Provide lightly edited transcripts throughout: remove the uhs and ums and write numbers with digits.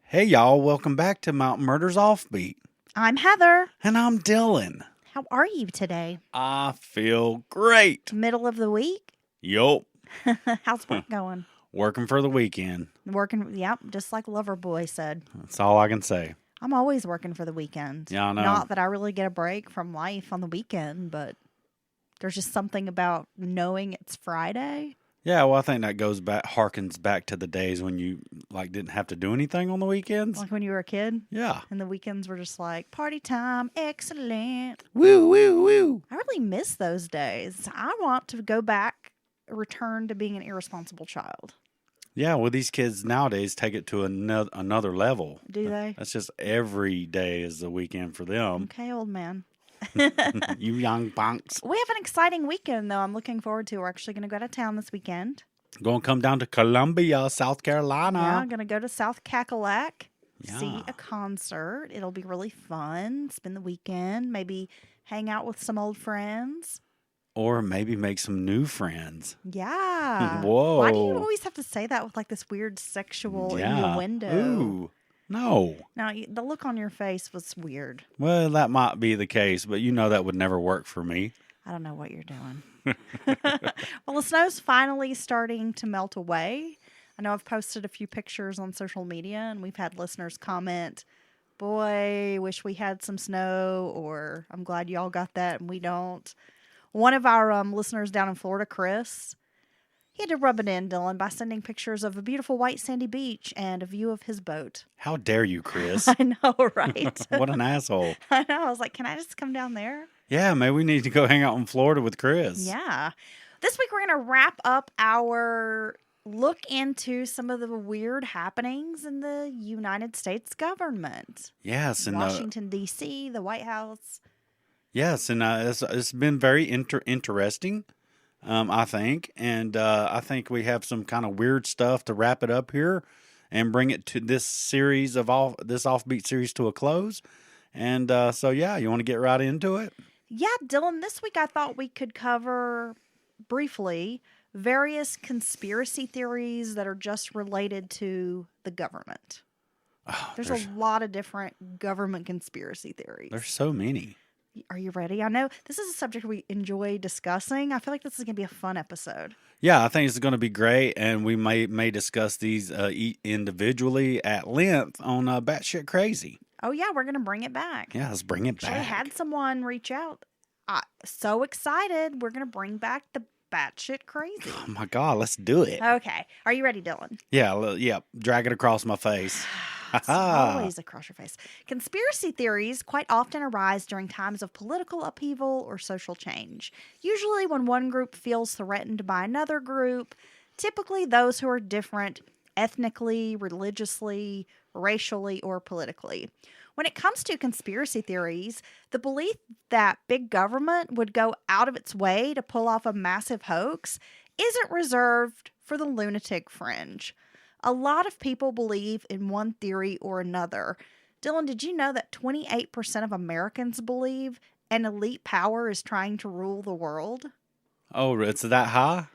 Hey y'all, welcome back to Mountain Murders Offbeat. I'm Heather. And I'm Dylan. How are you today? I feel great. Middle of the week? Yup. How's work going? Working for the weekend. Working, yep, just like Loverboy said. That's all I can say. I'm always working for the weekend. Yeah, I know. Not that I really get a break from life on the weekend, but there's just something about knowing it's Friday. Yeah, well, I think that harkens back to the days when you didn't have to do anything on the weekends. Like when you were a kid. Yeah. And the weekends were just like, party time, excellent. Woo, woo, woo. I really miss those days. I want to go back, return to being an irresponsible child. Yeah, well, these kids nowadays take it to another level. Do they? That's just every day is the weekend for them. Okay, old man. You young punks. We have an exciting weekend, though. I'm looking forward to. We're actually going to go to town this weekend. Going to come down to Columbia, South Carolina. Yeah, I'm going to go to South Cackalack, Yeah. see a concert. It'll be really fun. Spend the weekend, maybe hang out with some old friends. Or maybe make some new friends. Yeah. Whoa. Why do you always have to say that with like this weird sexual innuendo? Ooh. No. Now, the look on your face was weird. Well, that might be the case, but you know that would never work for me. I don't know what you're doing. Well, the snow's finally starting to melt away. I know I've posted a few pictures on social media, and we've had listeners comment, boy, wish we had some snow, or I'm glad y'all got that and we don't. One of our listeners down in Florida, Chris, he had to rub it in, Dylan, by sending pictures of a beautiful white sandy beach and a view of his boat. How dare you, Chris? I know, right? What an asshole. I know. I was like, can I just come down there? Yeah, maybe we need to go hang out in Florida with Chris. Yeah. This week we're going to wrap up our look into some of the weird happenings in the United States government. Yes. And Washington, D.C., the White House. Yes, and it's been very interesting, I think. And I think we have some kind of weird stuff to wrap it up here and bring it to this series of this Offbeat series to a close. And so, yeah, you want to get right into it? Yeah, Dylan, this week I thought we could cover briefly various conspiracy theories that are just related to the government. Oh, There's a lot of different government conspiracy theories. There's so many. Are you ready? I know this is a subject we enjoy discussing. I feel like this is going to be a fun episode. Yeah, I think it's going to be great, and we may discuss these individually at length on Batshit Crazy. Oh, yeah, we're going to bring it back. Yeah, let's bring it back. I had someone reach out. So excited. We're going to bring back the Batshit Crazy. Oh, my God, let's do it. Okay. Are you ready, Dylan? Yeah, drag it across my face. It's always across your face. Conspiracy theories quite often arise during times of political upheaval or social change. Usually when one group feels threatened by another group, typically those who are different ethnically, religiously, racially, or politically. When it comes to conspiracy theories, the belief that big government would go out of its way to pull off a massive hoax isn't reserved for the lunatic fringe. A lot of people believe in one theory or another. Dylan, did you know that 28% of Americans believe an elite power is trying to rule the world? Oh, it's that high?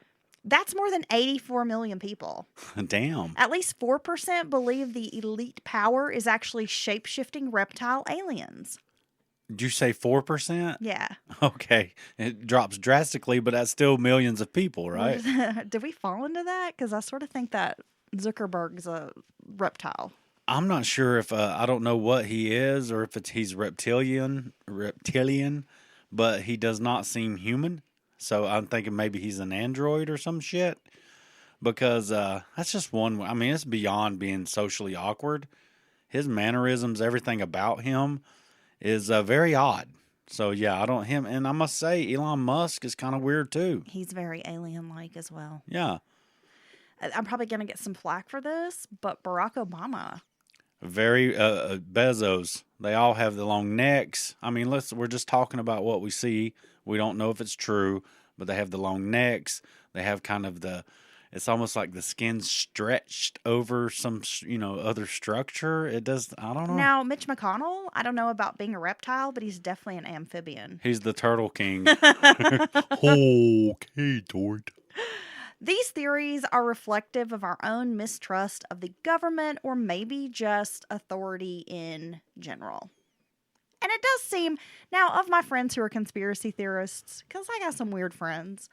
That's more than 84 million people. Damn. At least 4% believe the elite power is actually shape-shifting reptile aliens. Did you say 4%? Yeah. Okay. It drops drastically, but that's still millions of people, right? Did we fall into that? Because I sort of think that Zuckerberg's a reptile. I'm not sure if I don't know what he is or if he's reptilian, but he does not seem human. So I'm thinking maybe he's an android or some shit, because that's just one. I mean, it's beyond being socially awkward. His mannerisms, everything about him is very odd. So yeah, and I must say Elon Musk is kind of weird too. He's very alien-like as well. Yeah. I'm probably going to get some flack for this, but Barack Obama. Very Bezos. They all have the long necks. I mean, we're just talking about what we see. We don't know if it's true, but they have the long necks. They have kind of it's almost like the skin stretched over some, other structure. It does, I don't know. Now, Mitch McConnell, I don't know about being a reptile, but he's definitely an amphibian. He's the Turtle King. Okay, Tort. These theories are reflective of our own mistrust of the government or maybe just authority in general. And it does seem, now, of my friends who are conspiracy theorists, because I got some weird friends,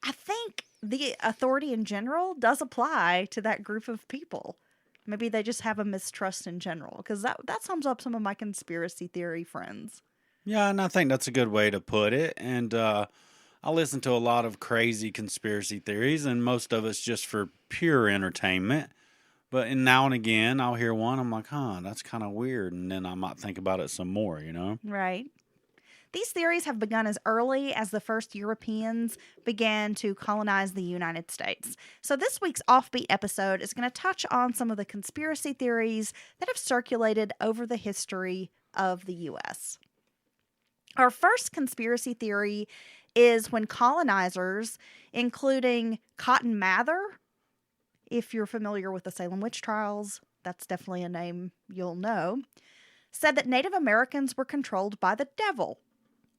I think the authority in general does apply to that group of people. Maybe they just have a mistrust in general, because that sums up some of my conspiracy theory friends. Yeah, and I think that's a good way to put it. And I listen to a lot of crazy conspiracy theories, and most of it's just for pure entertainment. But now and again, I'll hear one. I'm like, that's kind of weird. And then I might think about it some more, you know? Right. These theories have begun as early as the first Europeans began to colonize the United States. So, this week's Offbeat episode is going to touch on some of the conspiracy theories that have circulated over the history of the U.S. Our first conspiracy theory is when colonizers, including Cotton Mather, if you're familiar with the Salem witch trials, that's definitely a name you'll know, said that Native Americans were controlled by the devil.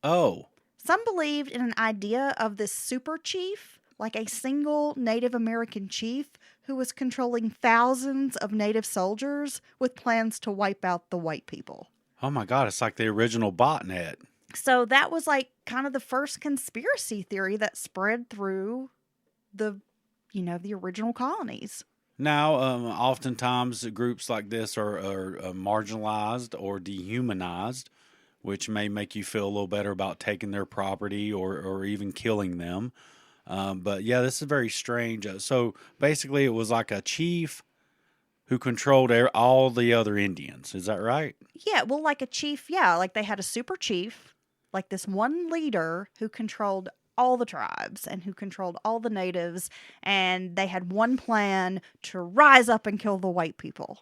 Oh. Some believed in an idea of this super chief, like a single Native American chief who was controlling thousands of Native soldiers with plans to wipe out the white people. Oh my God, it's like the original botnet. So that was like kind of the first conspiracy theory that spread through the original colonies. Now, oftentimes groups like this are marginalized or dehumanized, which may make you feel a little better about taking their property or even killing them. But yeah, this is very strange. So basically, it was like a chief who controlled all the other Indians. Is that right? Yeah, well, like a chief, yeah, like they had a super chief, like this one leader who controlled all the tribes and who controlled all the natives, and they had one plan to rise up and kill the white people.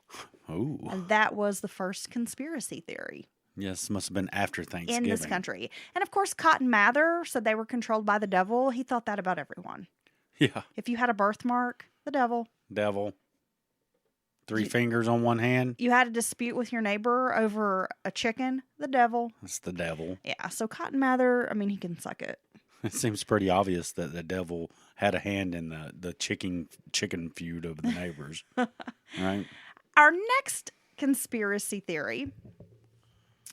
Ooh. And that was the first conspiracy theory. Yes, must have been after Thanksgiving. In this country. And of course, Cotton Mather said they were controlled by the devil. He thought that about everyone. Yeah. If you had a birthmark, the devil. Devil. Three fingers on one hand. You had a dispute with your neighbor over a chicken, the devil. It's the devil. Yeah, so Cotton Mather, I mean, he can suck it. It seems pretty obvious that the devil had a hand in the chicken feud of the neighbors. Right? Our next conspiracy theory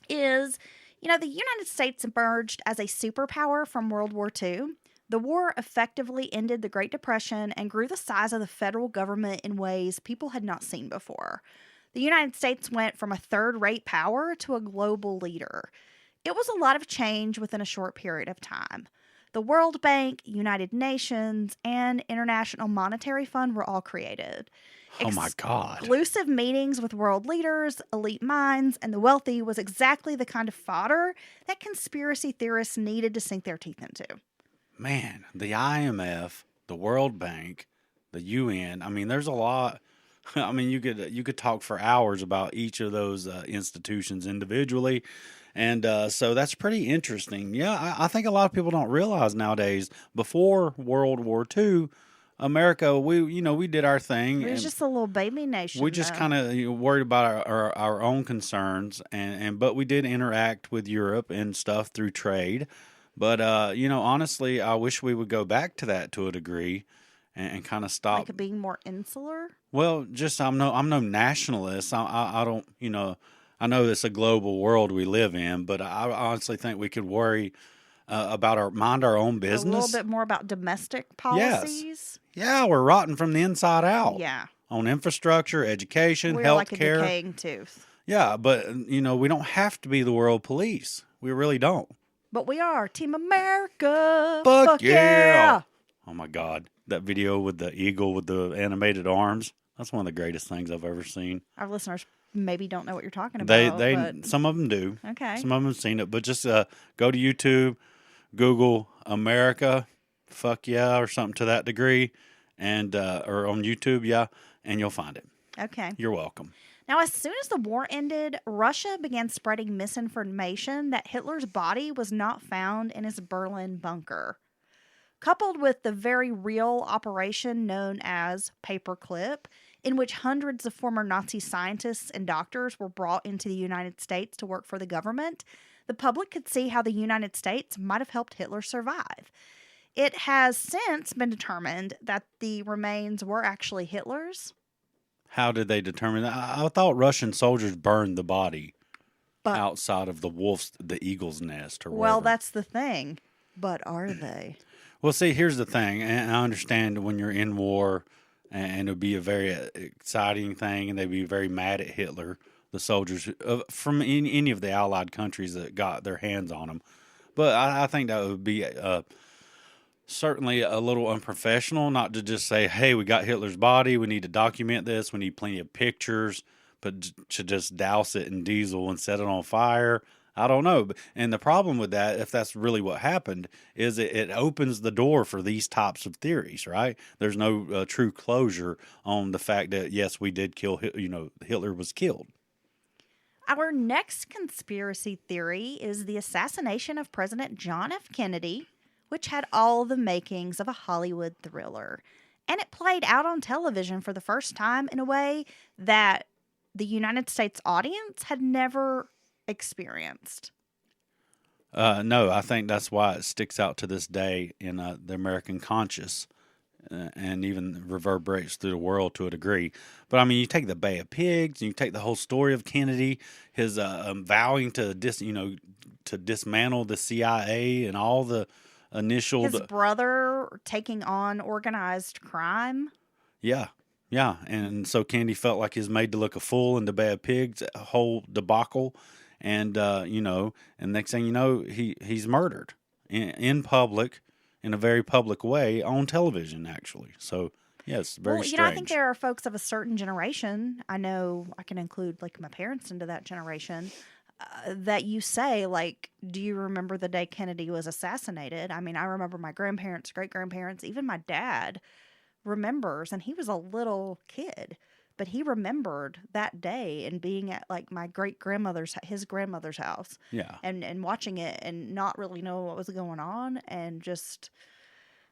is, the United States emerged as a superpower from World War II. The war effectively ended the Great Depression and grew the size of the federal government in ways people had not seen before. The United States went from a third-rate power to a global leader. It was a lot of change within a short period of time. The World Bank, United Nations, and International Monetary Fund were all created. Oh my God. Exclusive meetings with world leaders, elite minds, and the wealthy was exactly the kind of fodder that conspiracy theorists needed to sink their teeth into. Man, the IMF, the World Bank, the UN, I mean, there's a lot. I mean, you could talk for hours about each of those institutions individually. And so that's pretty interesting. Yeah, I think a lot of people don't realize nowadays, before World War II, America, we did our thing. It was just a little baby nation. We just kind of worried about our own concerns, but we did interact with Europe and stuff through trade. But honestly, I wish we would go back to that to a degree, and kind of stop. Like being more insular. Well, just I'm no nationalist. I don't I know it's a global world we live in, but I honestly think we could worry about mind our own business. A little bit more about domestic policies. Yes. Yeah, we're rotten from the inside out. Yeah. On infrastructure, education, we're health like care. a decaying tooth. Yeah, but we don't have to be the world police. We really don't. But we are Team America. Fuck yeah. Oh my God. That video with the eagle with the animated arms. That's one of the greatest things I've ever seen. Our listeners maybe don't know what you're talking about. But some of them do. Okay. Some of them have seen it, but just go to YouTube, Google America, fuck yeah, or something to that degree, and or on YouTube, yeah, and you'll find it. Okay. You're welcome. Now, as soon as the war ended, Russia began spreading misinformation that Hitler's body was not found in his Berlin bunker. Coupled with the very real operation known as Paperclip, in which hundreds of former Nazi scientists and doctors were brought into the United States to work for the government, the public could see how the United States might have helped Hitler survive. It has since been determined that the remains were actually Hitler's, How did they determine that? I thought Russian soldiers burned the body but, outside of the eagle's nest or well, wherever. that's the thing. But are they? Well, see, here's the thing, and I understand when you're in war, and it would be a very exciting thing, and they'd be very mad at Hitler, the soldiers from any of the Allied countries that got their hands on him. But I think that would be certainly a little unprofessional, not to just say, "Hey, we got Hitler's body. We need to document this. We need plenty of pictures," but to just douse it in diesel and set it on fire. I don't know. And the problem with that, if that's really what happened, is it opens the door for these types of theories, right? There's no true closure on the fact that, yes, we did kill, Hitler was killed. Our next conspiracy theory is the assassination of President John F. Kennedy, which had all the makings of a Hollywood thriller. And it played out on television for the first time in a way that the United States audience had never experienced. No, I think that's why it sticks out to this day in the American conscious, and even reverberates through the world to a degree. But I mean, you take the Bay of Pigs, and you take the whole story of Kennedy, his vowing to dismantle the CIA and all the initial. His brother taking on organized crime. Yeah, yeah, and so Kennedy felt like he was made to look a fool in the Bay of Pigs, a whole debacle, and and next thing you know, he's murdered in public, in a very public way on television, actually. So yes, very strange. I think there are folks of a certain generation. I know I can include like my parents into that generation. That you say, like, do you remember the day Kennedy was assassinated? I mean, I remember my grandparents, great grandparents, even my dad remembers, and he was a little kid, but he remembered that day and being at like my his grandmother's house, Yeah, and watching it and not really know what was going on, and just,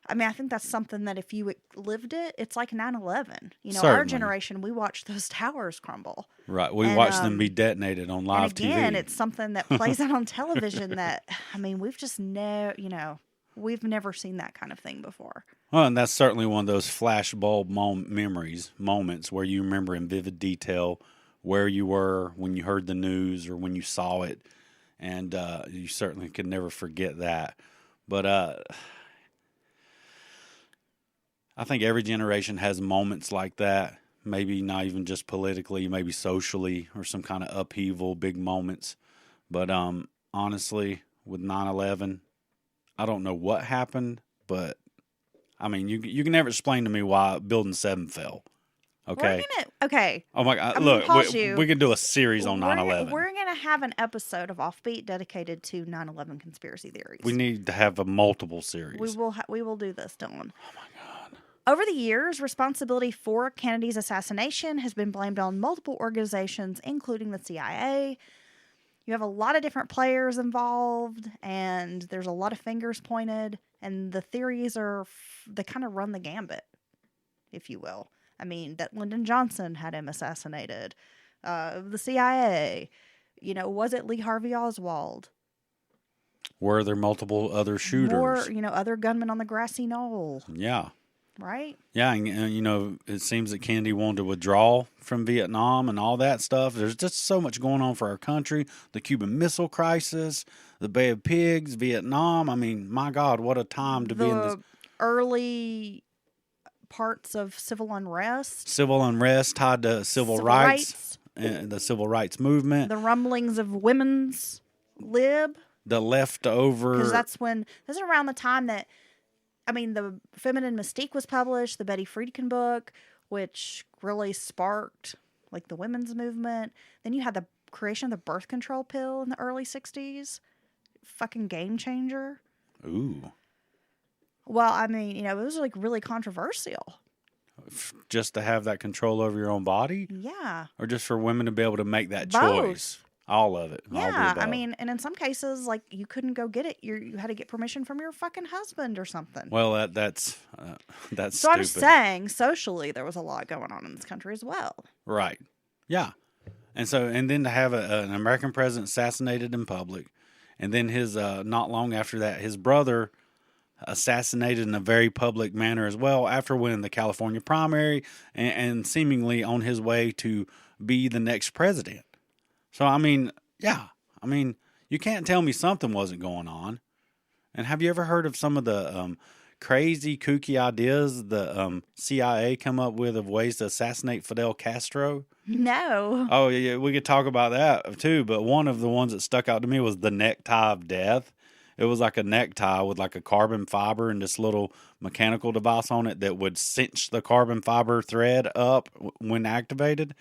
I mean, I think that's something that if you lived it, it's like 9/11. You know, our certainly. generation, we watched those towers crumble. Right, we And, watched them be detonated on live and again, TV. it's something that plays out on television that, I mean, we've just we've never seen that kind of thing before. Well, and that's certainly one of those flashbulb moments where you remember in vivid detail where you were when you heard the news or when you saw it, and you certainly could never forget that. But I think every generation has moments like that. Maybe not even just politically, maybe socially, or some kind of upheaval, big moments. But honestly, with 9/11, I don't know what happened, but I mean, you can never explain to me why Building 7 fell. Okay. Okay. Oh my God! I'm Look, gonna pause you. we can do a series on 9/11. We're gonna have an episode of Offbeat dedicated to 9/11 conspiracy theories. We need to have a multiple series. We will do this, Dylan. Oh my God! Over the years, responsibility for Kennedy's assassination has been blamed on multiple organizations, including the CIA. You have a lot of different players involved, and there's a lot of fingers pointed, and the theories they kind of run the gambit, if you will. I mean, that Lyndon Johnson had him assassinated. The CIA, was it Lee Harvey Oswald? Were there multiple other shooters? More, other gunmen on the grassy knoll. Yeah. Right? Yeah, and it seems that Kennedy wanted to withdraw from Vietnam and all that stuff. There's just so much going on for our country. The Cuban Missile Crisis, the Bay of Pigs, Vietnam. I mean, my God, what a time to be in this. Early parts of civil unrest. Civil unrest tied to civil rights. And the civil rights movement. The rumblings of women's lib. The leftover. Because that's around the time that, I mean, the Feminine Mystique was published, the Betty Friedkin book, which really sparked like the women's movement. Then you had the creation of the birth control pill in the early 60s. Fucking game changer. Ooh. Well, I mean, it was like really controversial. Just to have that control over your own body? Yeah. Or just for women to be able to make that Both. Choice? All of it. Yeah, I mean, and in some cases, like, you couldn't go get it. You had to get permission from your fucking husband or something. Well, that's so stupid. I'm saying, socially, there was a lot going on in this country as well. Right. Yeah. And then to have an American president assassinated in public, and then his not long after that, his brother assassinated in a very public manner as well after winning the California primary and seemingly on his way to be the next president. So, I mean, yeah, I mean, you can't tell me something wasn't going on. And have you ever heard of some of the crazy, kooky ideas the CIA come up with of ways to assassinate Fidel Castro? No. Oh, yeah, we could talk about that too. But one of the ones that stuck out to me was the necktie of death. It was like a necktie with like a carbon fiber and this little mechanical device on it that would cinch the carbon fiber thread up when activated.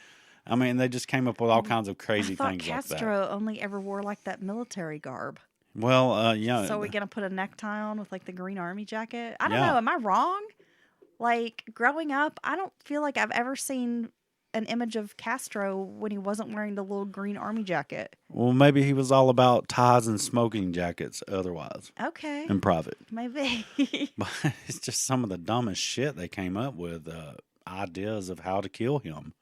I mean, they just came up with all kinds of crazy I thought things Castro like that. only ever wore like that military garb. Well, yeah. So we're gonna put a necktie on with like the green army jacket. I don't Yeah. know. Am I wrong? Like growing up, I don't feel like I've ever seen an image of Castro when he wasn't wearing the little green army jacket. Well, maybe he was all about ties and smoking jackets otherwise Okay, in private. maybe. But it's just some of the dumbest shit they came up with, ideas of how to kill him.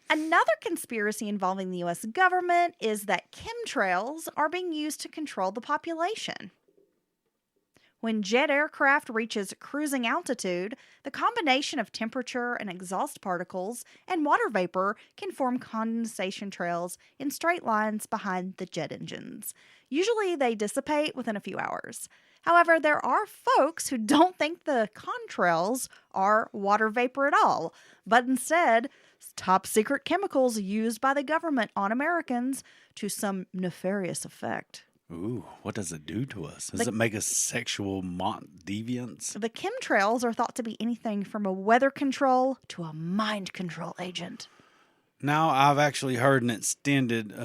Another conspiracy involving the U.S. government is that chemtrails are being used to control the population. When jet aircraft reaches cruising altitude, the combination of temperature and exhaust particles and water vapor can form condensation trails in straight lines behind the jet engines. Usually they dissipate within a few hours. However, there are folks who don't think the contrails are water vapor at all, but instead top secret chemicals used by the government on Americans to some nefarious effect. Ooh, what does it do to us? Does it make us sexual deviants? The chemtrails are thought to be anything from a weather control to a mind control agent. Now, I've actually heard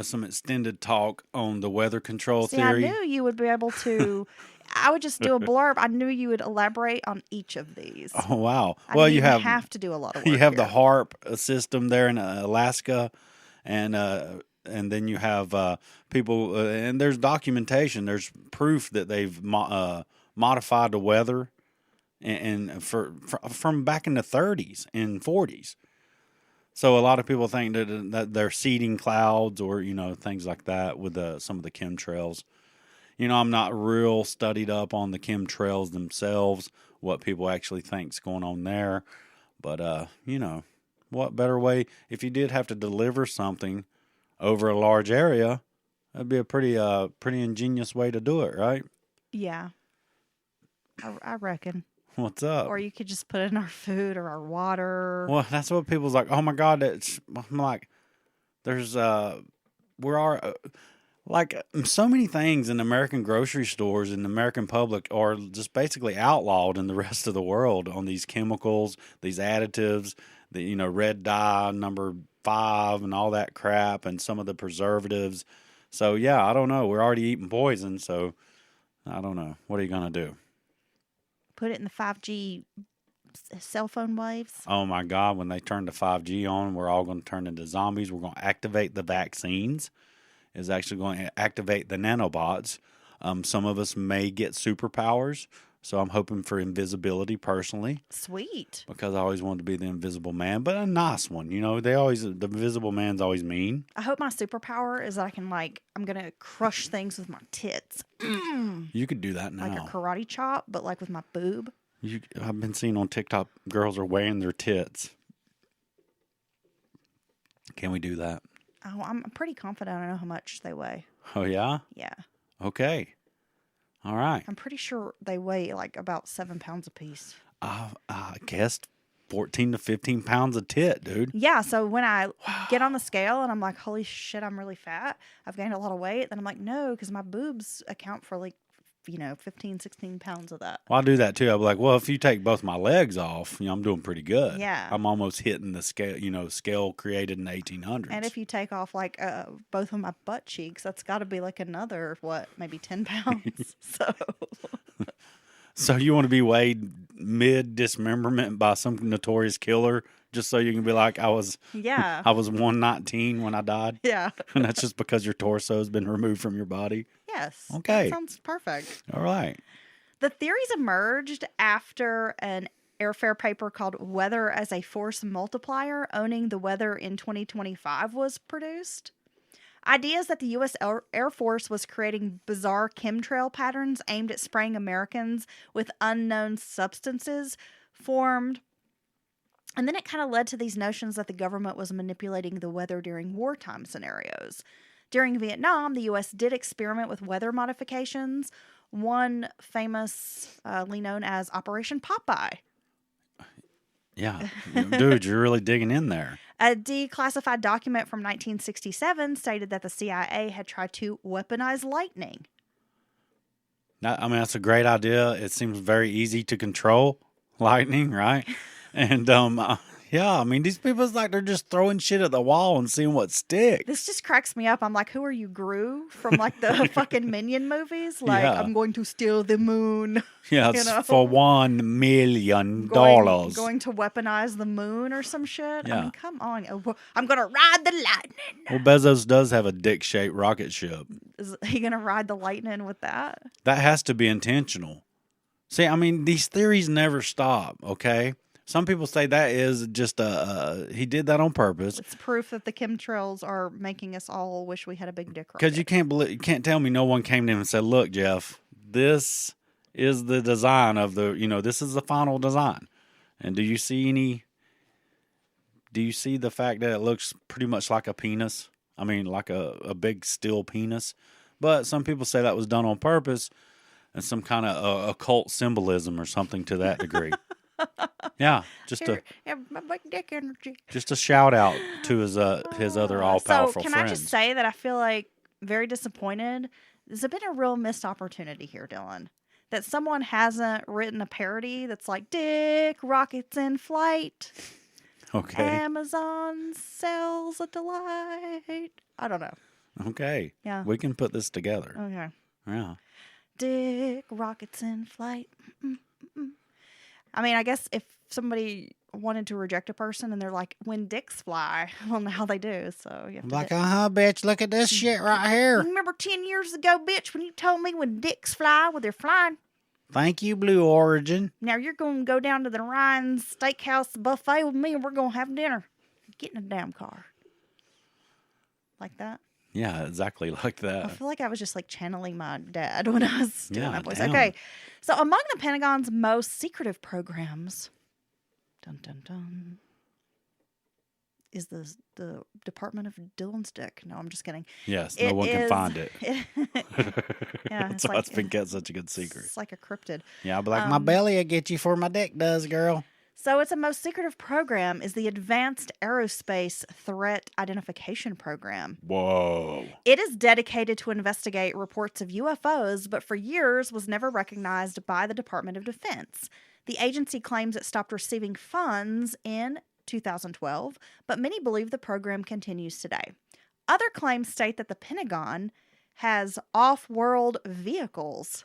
some extended talk on the weather control theory. I knew you would be able to. I would just do a blurb. I knew you would elaborate on each of these. Oh, wow. Well, you have to do a lot of work. You have here. the HARP system there in Alaska, and then you have people, and there's documentation. There's proof that they've modified the weather, and from back in the 30s and 40s. So a lot of people think that they're seeding clouds or things like that with some of the chemtrails. I'm not real studied up on the chemtrails themselves, what people actually think's going on there. But what better way if you did have to deliver something over a large area? That'd be a pretty ingenious way to do it, right? Yeah, I reckon. What's up? Or you could just put it in our food or our water. Well, that's what people's like. Oh my God, I'm like, there's like so many things in American grocery stores and the American public are just basically outlawed in the rest of the world on these chemicals, these additives, the red dye number 5 and all that crap, and some of the preservatives. So yeah, I don't know. We're already eating poison, so I don't know. What are you gonna do? Put it in the 5G cell phone waves. Oh my God, when they turn the 5G on, we're all going to turn into zombies. We're going to activate the vaccines. It's actually going to activate the nanobots. Some of us may get superpowers, so I'm hoping for invisibility personally. Sweet. Because I always wanted to be the invisible man, but a nice one. The invisible man's always mean. I hope my superpower is that I can I'm going to crush things with my tits. You could do that now. Like a karate chop, but with my boob. I've been seeing on TikTok, girls are weighing their tits. Can we do that? Oh, I'm pretty confident I know how much they weigh. Oh, yeah? Yeah. Okay. All right. I'm pretty sure they weigh about 7 pounds apiece. I guess 14 to 15 pounds a tit, dude. Yeah, so when I get on the scale and I'm like, holy shit, I'm really fat, I've gained a lot of weight, then I'm like, no, because my boobs account for 15, 16 pounds of that. Well, I do that too. I'll be like, well, if you take both my legs off, I'm doing pretty good. Yeah. I'm almost hitting the scale, scale created in the 1800s. And if you take off both of my butt cheeks, that's got to be another, maybe 10 pounds. So you want to be weighed mid-dismemberment by some notorious killer just so you can be like, I was 119 when I died? Yeah. And that's just because your torso has been removed from your body? Yes. Okay. That sounds perfect. All right. The theories emerged after an airfare paper called Weather as a Force Multiplier Owning the Weather in 2025 was produced. Ideas that the U.S. Air Force was creating bizarre chemtrail patterns aimed at spraying Americans with unknown substances formed. And then it kind of led to these notions that the government was manipulating the weather during wartime scenarios. During Vietnam, the U.S. did experiment with weather modifications, one famously known as Operation Popeye. Yeah. Dude, you're really digging in there. A declassified document from 1967 stated that the CIA had tried to weaponize lightning. I mean, that's a great idea. It seems very easy to control lightning, right? And, yeah, I mean, these people, it's like they're just throwing shit at the wall and seeing what sticks. This just cracks me up. I'm like, who are you, Gru? From like the fucking Minion movies? Like, Yeah. I'm going to steal the moon. Yeah, you it's know? for $1 million. Going to weaponize the moon or some shit? Yeah. I mean, come on. I'm going to ride the lightning. Well, Bezos does have a dick-shaped rocket ship. Is he going to ride the lightning with that? That has to be intentional. See, I mean, these theories never stop, okay? Some people say that is just he did that on purpose. It's proof that the chemtrails are making us all wish we had a big dick rocket. Because you can't tell me no one came to him and said, look, Jeff, this is the design of this is the final design. And do you see the fact that it looks pretty much like a penis? I mean, like a big steel penis. But some people say that was done on purpose and some kind of occult symbolism or something to that degree. Yeah, my big dick energy. Just a shout out to his other all powerful friends. friends. Can I just say that I feel like very disappointed. There's been a real missed opportunity here, Dylan. That someone hasn't written a parody that's like Dick Rockets in Flight. Okay. Amazon sells a delight. I don't know. Okay. Yeah. We can put this together. Okay. Yeah. Dick Rockets in Flight. Mm-mm-mm. I mean, I guess if somebody wanted to reject a person and they're like, when dicks fly, I don't know how they do. So you have I'm to like, bitch, look at this shit right here. Remember 10 years ago, bitch, when you told me when dicks fly, well, they're flying. Thank you, Blue Origin. Now you're going to go down to the Ryan's Steakhouse buffet with me and we're going to have dinner. Get in a damn car. Like that? Yeah, exactly like that. I feel like I was just like channeling my dad when I was doing that voice. Damn. Okay. So among the Pentagon's most secretive programs, dun dun dun, is the Department of Dylan's dick. No, I'm just kidding. Yes, no one can find it. Yeah, That's why it's been kept such a good secret. It's like a cryptid. Yeah, I'll be like, my belly will get you for my dick does, girl. So its most secretive program is the Advanced Aerospace Threat Identification Program. Whoa. It is dedicated to investigate reports of UFOs, but for years was never recognized by the Department of Defense. The agency claims it stopped receiving funds in 2012, but many believe the program continues today. Other claims state that the Pentagon has off-world vehicles.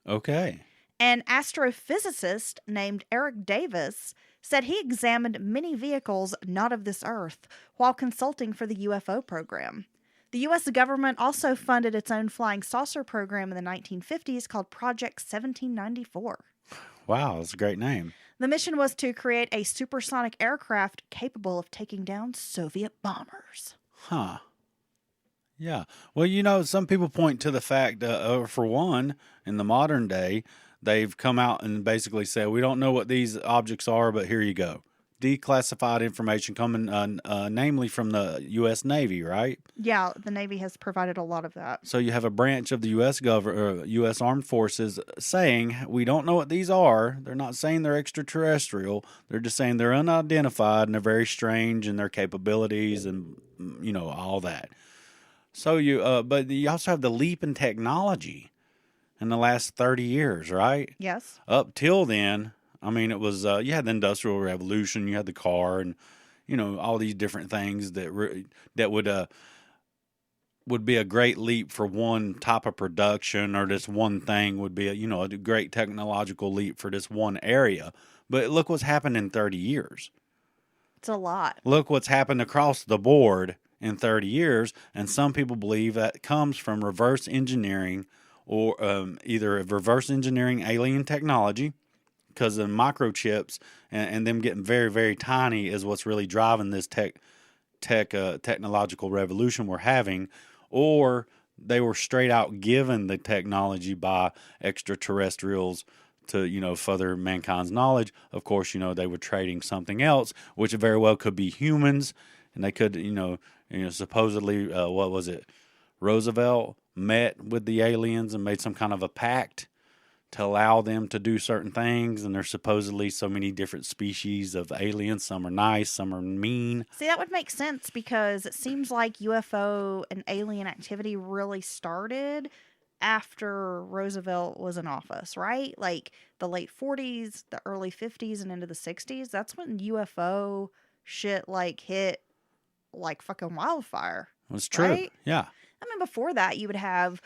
Okay. An astrophysicist named Eric Davis said he examined many vehicles not of this earth while consulting for the UFO program. The U.S. government also funded its own flying saucer program in the 1950s called Project 1794. Wow, that's a great name. The mission was to create a supersonic aircraft capable of taking down Soviet bombers. Huh. Yeah. Well, some people point to the fact, for one, in the modern day, they've come out and basically said, we don't know what these objects are, but here you go. Declassified information coming, namely from the U.S. Navy, right? Yeah, the Navy has provided a lot of that. So you have a branch of the U.S. Armed Forces saying, we don't know what these are. They're not saying they're extraterrestrial. They're just saying they're unidentified and they're very strange in their capabilities and, all that. So but you also have the leap in technology in the last 30 years, right? Yes. Up till then, I mean, it was, you had the Industrial Revolution, you had the car, and, all these different things that would be a great leap for one type of production, or this one thing would be, a great technological leap for this one area. But look what's happened in 30 years. It's a lot. Look what's happened across the board in 30 years, and some people believe that comes from reverse engineering or either reverse engineering alien technology, because the microchips and them getting very, very tiny is what's really driving this technological revolution we're having, or they were straight out given the technology by extraterrestrials to, further mankind's knowledge. Of course, they were trading something else, which very well could be humans, and they could, supposedly, what was it? Roosevelt met with the aliens and made some kind of a pact to allow them to do certain things. And there's supposedly so many different species of aliens. Some are nice, some are mean. See, that would make sense because it seems like UFO and alien activity really started after Roosevelt was in office, right? Like the late 40s, the early 50s, and into the 60s. That's when UFO shit like hit like fucking wildfire. It's true. Right? Yeah. I mean, before that, you would have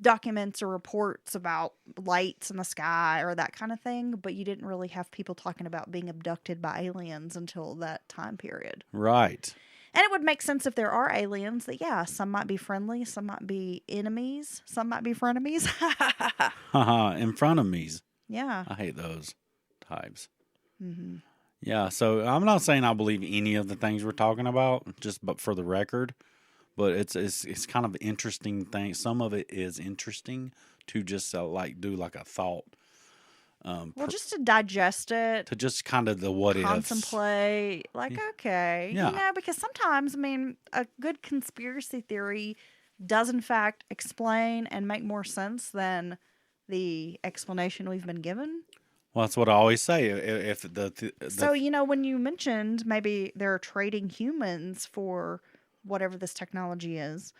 documents or reports about lights in the sky or that kind of thing, but you didn't really have people talking about being abducted by aliens until that time period. Right. And it would make sense if there are aliens that, yeah, some might be friendly, some might be enemies, some might be frenemies. In front of me's. Yeah. I hate those types. Mm-hmm. Yeah, so I'm not saying I believe any of the things we're talking about, but for the record. But it's kind of interesting thing. Some of it is interesting to just do like a thought. Just to digest it. To just kind of the what ifs. Contemplate. Like, okay. Yeah. Because sometimes, I mean, a good conspiracy theory does in fact explain and make more sense than the explanation we've been given. Well, that's what I always say. So, when you mentioned maybe they're trading humans for whatever this technology is,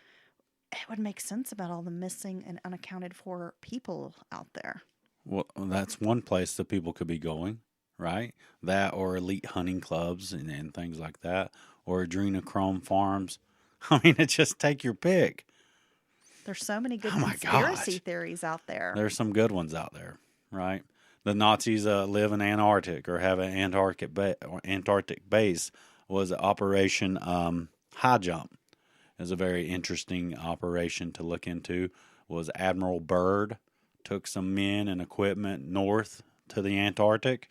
it would make sense about all the missing and unaccounted for people out there. Well, that's one place that people could be going, right? That or elite hunting clubs and things like that, or adrenochrome farms. I mean, it's just take your pick. There's so many good conspiracy theories out there. There's some good ones out there, right? The Nazis live in Antarctic or have an Antarctic base. Was Operation High Jump. It was a very interesting operation to look into. Was Admiral Byrd took some men and equipment north to the Antarctic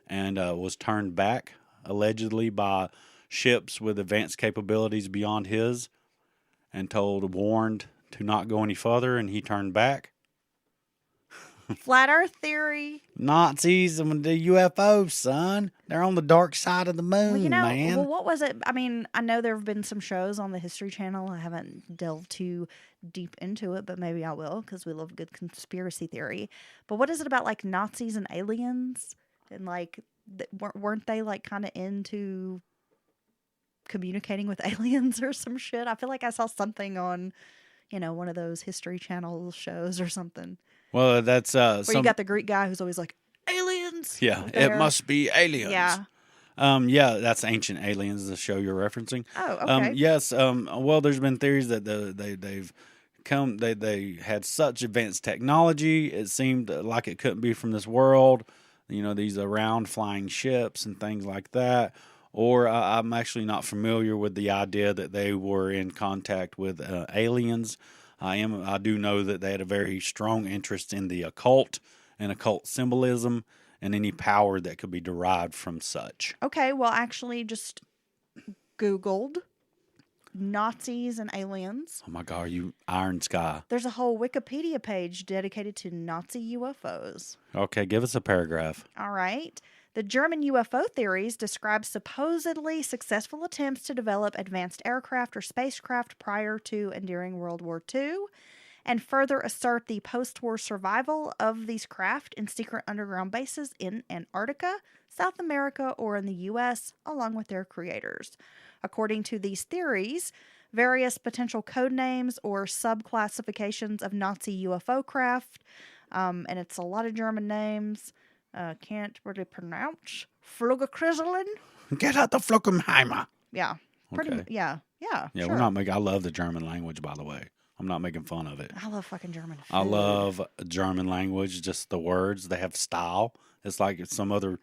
and was turned back allegedly by ships with advanced capabilities beyond his and warned to not go any further, and he turned back. Flat Earth theory. Nazis and the UFOs, son. They're on the dark side of the moon, man. Well, what was it? I mean, I know there have been some shows on the History Channel. I haven't delved too deep into it, but maybe I will because we love good conspiracy theory. But what is it about like Nazis and aliens? And like, weren't they like kind of into communicating with aliens or some shit? I feel like I saw something on, one of those History Channel shows or something. Well, that's where you got the Greek guy who's always like, aliens. Yeah, it must be aliens. Yeah. Yeah, that's Ancient Aliens, the show you're referencing. Oh, okay. Yes. Well, there's been theories that they had such advanced technology. It seemed like it couldn't be from this world. These around flying ships and things like that. Or I'm actually not familiar with the idea that they were in contact with aliens. I do know that they had a very strong interest in the occult and occult symbolism and any power that could be derived from such. Okay, well, actually, just Googled Nazis and aliens. Oh my God, you Iron Sky. There's a whole Wikipedia page dedicated to Nazi UFOs. Okay, give us a paragraph. All right. The German UFO theories describe supposedly successful attempts to develop advanced aircraft or spacecraft prior to and during World War II, and further assert the post-war survival of these craft in secret underground bases in Antarctica, South America, or in the U.S., along with their creators. According to these theories, various potential code names or subclassifications of Nazi UFO craft, and it's a lot of German names, can't really pronounce. Flugkriseln? Get out the Fluggenheimer. Yeah. Okay. Yeah, Yeah, sure. we're not making. I love the German language, by the way. I'm not making fun of it. I love fucking German food. I love German language, just the words. They have style. It's like some other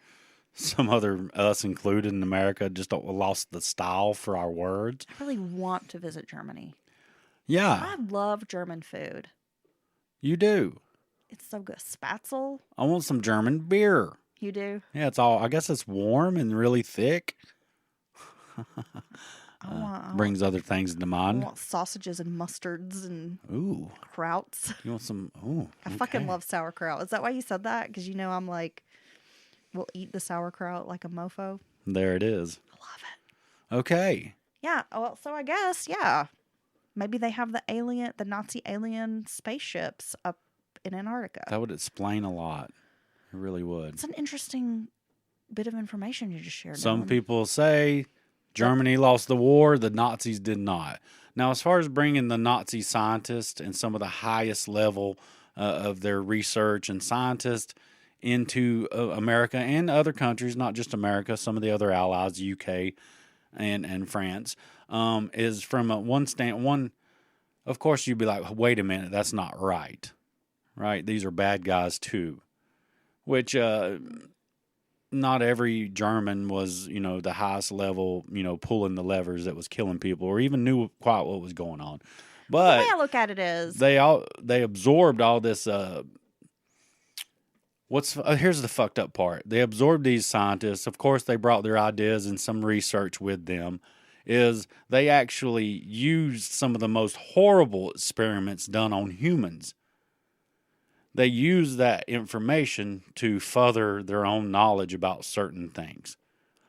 us included in America just lost the style for our words. I really want to visit Germany. Yeah. I love German food. You do. It's so good. Spatzel. I want some German beer. You do? Yeah, I guess it's warm and really thick. brings other things to I mind. want sausages and mustards and Ooh, krauts. you want some? Ooh, I fucking love sauerkraut. Is that why you said that? Because I'm like, we'll eat the sauerkraut like a mofo. There it is. I love it. Okay. Yeah. Well, so I guess, yeah. Maybe they have the Nazi alien spaceships up in Antarctica. That would explain a lot. It really would. It's an interesting bit of information you just shared. Some Dylan. people say Germany lost the war, the Nazis did not. Now, as far as bringing the Nazi scientists and some of the highest level of their research and scientists into America and other countries, not just America, some of the other allies, UK and France, is from one. Of course, you'd be like, wait a minute, that's not right. Right? These are bad guys too. Which not every German was, the highest level, pulling the levers that was killing people or even knew quite what was going on. But the way I look at it is they absorbed all this. Here's the fucked up part. They absorbed these scientists. Of course, they brought their ideas and some research with them. Is they actually used some of the most horrible experiments done on humans. They use that information to further their own knowledge about certain things.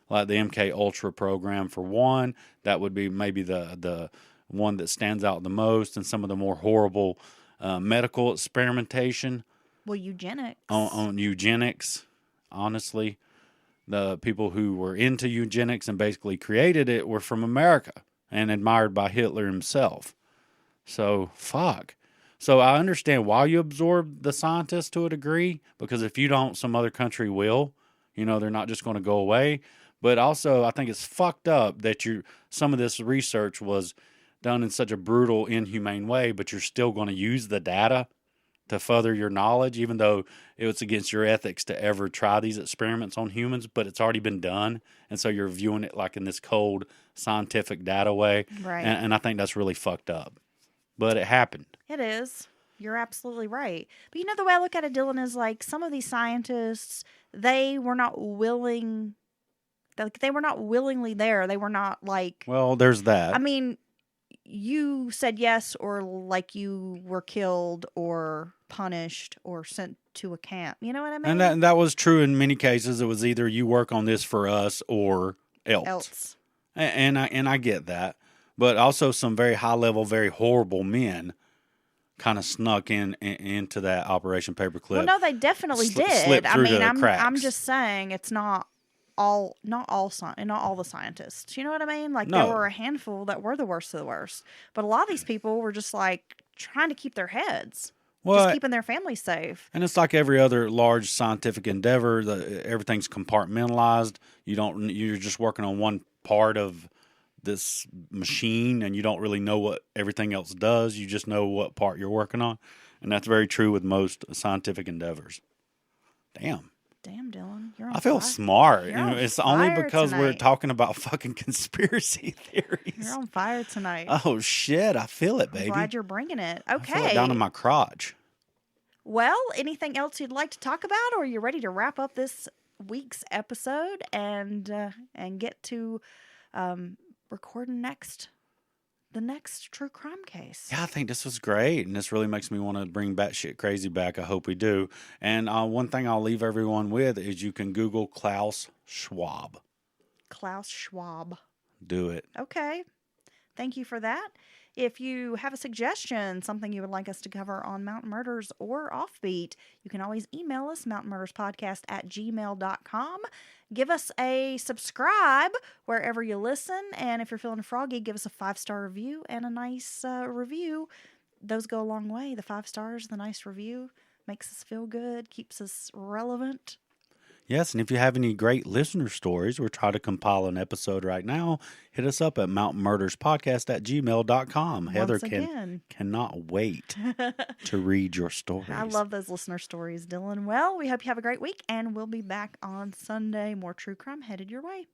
Like the MK Ultra program, for one, that would be maybe the one that stands out the most, and some of the more horrible medical experimentation. Well, eugenics. On eugenics, honestly. The people who were into eugenics and basically created it were from America and admired by Hitler himself. So, fuck. So I understand why you absorb the scientists to a degree, because if you don't, some other country will. They're not just going to go away. But also, I think it's fucked up that some of this research was done in such a brutal, inhumane way, but you're still going to use the data to further your knowledge, even though it was against your ethics to ever try these experiments on humans, but it's already been done. And so you're viewing it like in this cold scientific data way. Right. And I think that's really fucked up. But it happened. It is. You're absolutely right. But the way I look at it, Dylan, is like some of these scientists, they were not willing. They were not willingly there. They were not like. Well, there's that. I mean, you said yes, or like you were killed or punished or sent to a camp. You know what I mean? And that was true in many cases. It was either you work on this for us or else. And I get that. But also some very high-level, very horrible men kind of snuck into that Operation Paperclip. Well, no, they definitely did. Slipped through the cracks. I'm just saying it's not all the scientists. You know what I mean? Like No. there were a handful that were the worst of the worst. But a lot of these people were just like trying to keep their heads. Just keeping their families safe. And it's like every other large scientific endeavor. Everything's compartmentalized. You're just working on one part of this machine, and you don't really know what everything else does. You just know what part you're working on, and that's very true with most scientific endeavors. Damn, Dylan, you're on I feel fire. smart. It's only because we're talking about fucking conspiracy theories. You're on fire tonight. Oh shit, I feel it, baby. I'm glad you're bringing it. Okay, I feel it down in my crotch. Well, anything else you'd like to talk about, or are you ready to wrap up this week's episode and get to recording the next true crime case? Yeah, I think this was great, and this really makes me want to bring Batshit Crazy back. I hope we do. And one thing I'll leave everyone with is you can Google Klaus Schwab. Klaus Schwab. Do it. Okay. Thank you for that. If you have a suggestion, something you would like us to cover on Mountain Murders or Offbeat, you can always email us, mountainmurderspodcast@gmail.com. Give us a subscribe wherever you listen. And if you're feeling froggy, give us a 5-star review and a nice review. Those go a long way. The 5 stars, the nice review makes us feel good, keeps us relevant. Yes, and if you have any great listener stories or try to compile an episode right now, hit us up at mountainmurderspodcast@gmail.com. Heather cannot wait to read your stories. I love those listener stories, Dylan. Well, we hope you have a great week, and we'll be back on Sunday. More true crime headed your way.